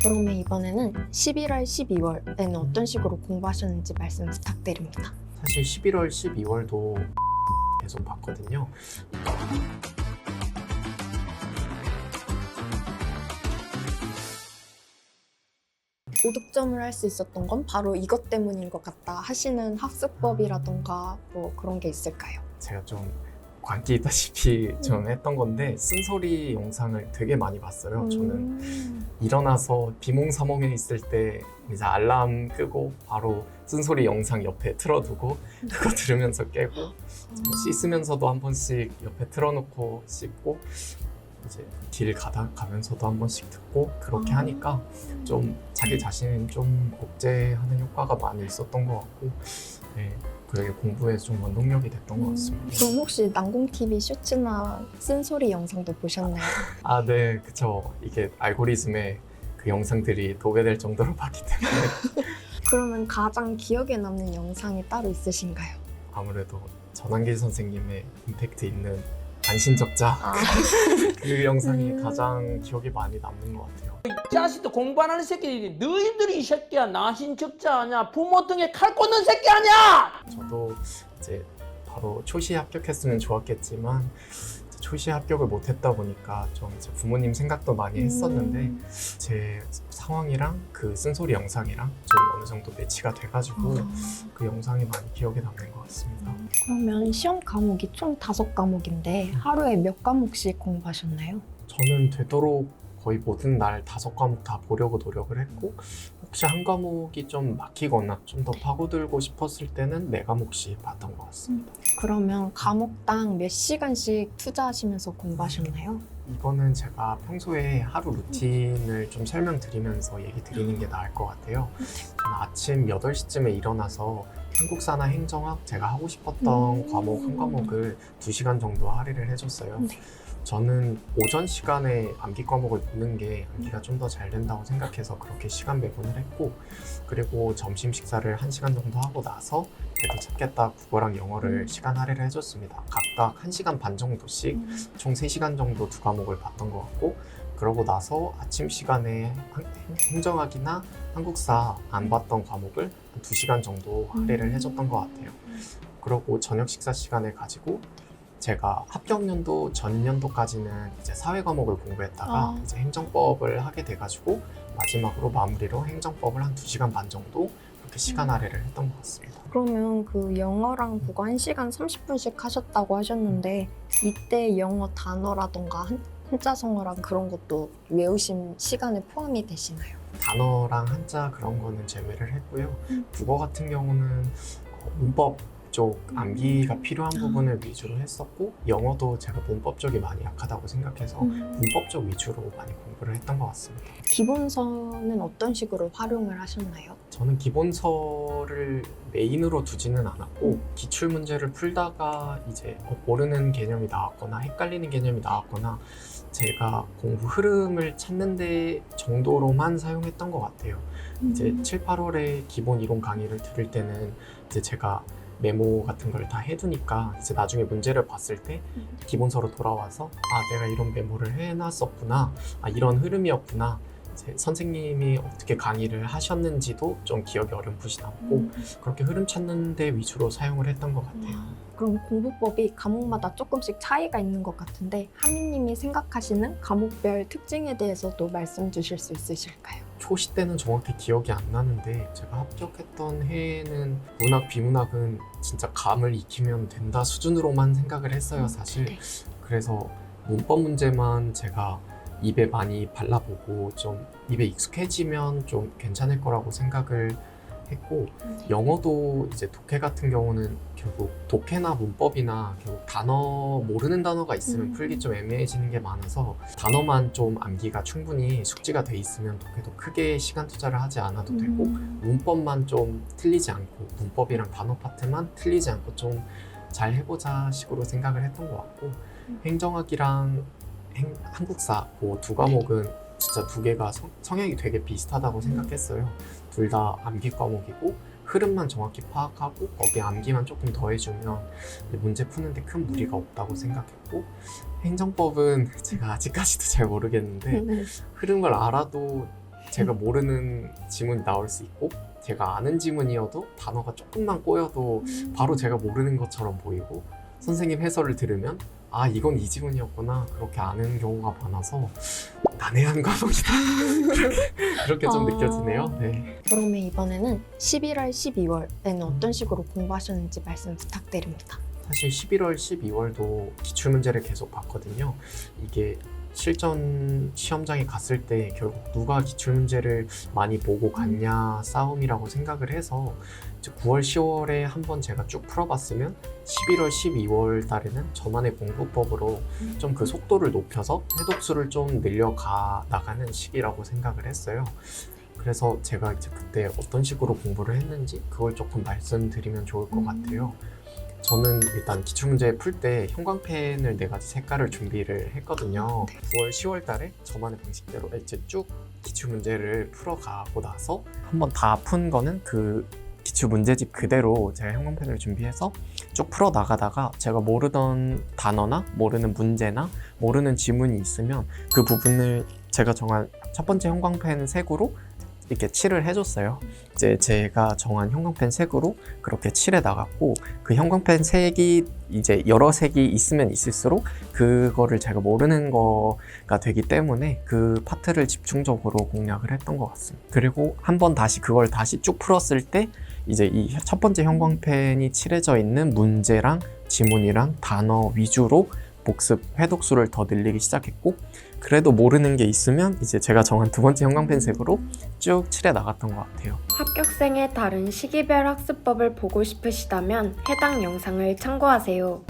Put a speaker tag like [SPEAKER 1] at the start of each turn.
[SPEAKER 1] 그러면 이번에는 11월, 12월에는 어떤 식으로 공부하셨는지 말씀 부탁드립니다.
[SPEAKER 2] 사실 11월, 12월도 계속 봤거든요.
[SPEAKER 1] 고득점을 할 수 있었던 건 바로 이것 때문인 것 같다 하시는 학습법이라던가 뭐 그런 게 있을까요?
[SPEAKER 2] 제가 좀 광기 있다시피 좀 했던 건데 쓴소리 영상을 되게 많이 봤어요. 저는 일어나서 비몽사몽에 있을 때 이제 알람 끄고 바로 쓴소리 영상 옆에 틀어두고 그거 들으면서 깨고 씻으면서도 한 번씩 옆에 틀어놓고 씻고 이제 길 가면서도 한 번씩 듣고 그렇게 하니까 좀 자기 자신을 좀 억제하는 효과가 많이 있었던 것 같고 네, 그게 공부에 좀 원동력이 됐던 것 같습니다.
[SPEAKER 1] 그럼 혹시 난공TV 쇼츠나 쓴소리 영상도 보셨나요?
[SPEAKER 2] 아, 네, 그쵸. 이게 알고리즘에 그 영상들이 도배될 정도로 봤기 때문에
[SPEAKER 1] 그러면 가장 기억에 남는 영상이 따로 있으신가요?
[SPEAKER 2] 아무래도 전환길 선생님의 임팩트 있는 안신적자 그 영상이 가장 기억에 많이 남는 것 같아요.
[SPEAKER 3] 이 자식도 공부 안 하는 새끼들이 너희들이 이 새끼야 나신적자 아냐 부모 등에 칼 꽂는 새끼 아냐.
[SPEAKER 2] 저도 이제 바로 초시에 합격했으면 좋았겠지만 초시에 합격을 못했다 보니까 좀 이제 부모님 생각도 많이 했었는데 제 상황이랑 그 쓴소리 영상이랑 좀 어느 정도 매치가 돼가지고 그 영상이 많이 기억에 남는 것 같습니다.
[SPEAKER 1] 그러면 시험 과목이 총 5과목인데 하루에 몇 과목씩 공부하셨나요?
[SPEAKER 2] 저는 되도록 거의 모든 날 5과목 다 보려고 노력을 했고 혹시 한 과목이 좀 막히거나 좀 더 파고들고 싶었을 때는 4과목씩 봤던 것 같습니다.
[SPEAKER 1] 그러면 과목당 몇 시간씩 투자하시면서 공부하셨나요?
[SPEAKER 2] 이거는 제가 평소에 하루 루틴을 좀 설명드리면서 얘기 드리는 게 나을 것 같아요. 저는 아침 8시쯤에 일어나서 한국사나 행정학 제가 하고 싶었던 과목 한 과목을 2시간 정도 할애를 해줬어요.
[SPEAKER 1] 네.
[SPEAKER 2] 저는 오전 시간에 암기 과목을 보는 게 암기가 좀 더 잘 된다고 생각해서 그렇게 시간 배분을 했고 그리고 점심 식사를 1시간 정도 하고 나서 그래도 찾겠다 국어랑 영어를 시간 할애를 해줬습니다. 각각 1시간 반 정도씩 총 3시간 정도 2과목을 봤던 것 같고 그러고 나서 아침 시간에 행정학이나 한국사 안 봤던 과목을 한 2시간 정도 할애를 해줬던 것 같아요. 그러고 저녁 식사 시간에 가지고 제가 합격연도 전년도까지는 이제 사회 과목을 공부했다가 이제 행정법을 하게 돼가지고 마지막으로 마무리로 행정법을 한 2시간 반 정도 그렇게 시간 할애를 했던 것 같습니다.
[SPEAKER 1] 그러면 그 영어랑 국어 1시간 30분씩 하셨다고 하셨는데 이때 영어 단어라던가 한자성어랑 그런 것도 외우신 시간에 포함이 되시나요?
[SPEAKER 2] 단어랑 한자 그런 거는 제외를 했고요. 국어 같은 경우는 문법 쪽 암기가 필요한 부분을 위주로 했었고 영어도 제가 문법 쪽이 많이 약하다고 생각해서 문법 쪽 위주로 많이 공부를 했던 것 같습니다.
[SPEAKER 1] 기본서는 어떤 식으로 활용을 하셨나요?
[SPEAKER 2] 저는 기본서를 메인으로 두지는 않았고 기출 문제를 풀다가 이제 모르는 개념이 나왔거나 헷갈리는 개념이 나왔거나 제가 공부 흐름을 찾는 데 정도로만 사용했던 것 같아요. 이제 7, 8월에 기본 이론 강의를 들을 때는 이제 제가 메모 같은 걸 다 해두니까 이제 나중에 문제를 봤을 때 기본서로 돌아와서 아 내가 이런 메모를 해놨었구나 아 이런 흐름이었구나 이제 선생님이 어떻게 강의를 하셨는지도 좀 기억이 어렴풋이 남고 그렇게 흐름 찾는 데 위주로 사용을 했던 것 같아요.
[SPEAKER 1] 그럼 공부법이 과목마다 조금씩 차이가 있는 것 같은데 하민님이 생각하시는 과목별 특징에 대해서도 말씀 주실 수 있으실까요?
[SPEAKER 2] 초시 때는 정확히 기억이 안 나는데 제가 합격했던 해에는 문학, 비문학은 진짜 감을 익히면 된다 수준으로만 생각을 했어요 사실.
[SPEAKER 1] 네.
[SPEAKER 2] 그래서 문법 문제만 제가 입에 많이 발라보고 좀 입에 익숙해지면 좀 괜찮을 거라고 생각을 했고 영어도 이제 독해 같은 경우는 결국 독해나 문법이나 결국 단어 모르는 단어가 있으면 풀기 좀 애매해지는 게 많아서 단어만 좀 암기가 충분히 숙지가 돼 있으면 독해도 크게 시간 투자를 하지 않아도 되고 문법만 좀 틀리지 않고 문법이랑 단어 파트만 틀리지 않고 좀 잘 해보자 식으로 생각을 했던 것 같고 행정학이랑 한국사 그 2과목은 진짜 2개가 성향이 되게 비슷하다고 생각했어요. 둘 다 암기 과목이고 흐름만 정확히 파악하고 거기에 암기만 조금 더해주면 문제 푸는데 큰 무리가 없다고 생각했고 행정법은 제가 아직까지도 잘 모르겠는데 흐름을 알아도 제가 모르는 지문이 나올 수 있고 제가 아는 지문이어도 단어가 조금만 꼬여도 바로 제가 모르는 것처럼 보이고 선생님 해설을 들으면 아 이건 이 지문이었구나 그렇게 아는 경우가 많아서 난해한 과목이다 그렇게 좀 느껴지네요. 네.
[SPEAKER 1] 그러면 이번에는 11월, 12월에는 어떤 식으로 공부하셨는지 말씀 부탁드립니다.
[SPEAKER 2] 사실 11월, 12월도 기출문제를 계속 봤거든요. 이게 실전 시험장에 갔을 때 결국 누가 기출문제를 많이 보고 갔냐 싸움이라고 생각을 해서 이제 9월, 10월에 한번 제가 쭉 풀어봤으면 11월, 12월 달에는 저만의 공부법으로 좀 그 속도를 높여서 해독수를 좀 늘려가 나가는 시기라고 생각을 했어요. 그래서 제가 이제 그때 어떤 식으로 공부를 했는지 그걸 조금 말씀드리면 좋을 것 같아요. 저는 일단 기출문제 풀 때 형광펜을 4가지 색깔을 준비를 했거든요. 9월, 10월 달에 저만의 방식대로 이제 쭉 기출문제를 풀어가고 나서 한번 다 푼 거는 그 기출문제집 그대로 제가 형광펜을 준비해서 쭉 풀어 나가다가 제가 모르던 단어나 모르는 문제나 모르는 지문이 있으면 그 부분을 제가 정한 첫 번째 형광펜 색으로 이렇게 칠을 해줬어요. 이제 제가 정한 형광펜 색으로 그렇게 칠해 나갔고 그 형광펜 색이 이제 여러 색이 있으면 있을수록 그거를 제가 모르는 거가 되기 때문에 그 파트를 집중적으로 공략을 했던 것 같습니다. 그리고 한번 다시 그걸 다시 쭉 풀었을 때 이제 이 첫 번째 형광펜이 칠해져 있는 문제랑 지문이랑 단어 위주로 복습, 회독수를 더 늘리기 시작했고 그래도 모르는 게 있으면 이제 제가 정한 두 번째 형광펜 색으로 쭉 칠해 나갔던 것 같아요.
[SPEAKER 4] 합격생의 다른 시기별 학습법을 보고 싶으시다면 해당 영상을 참고하세요.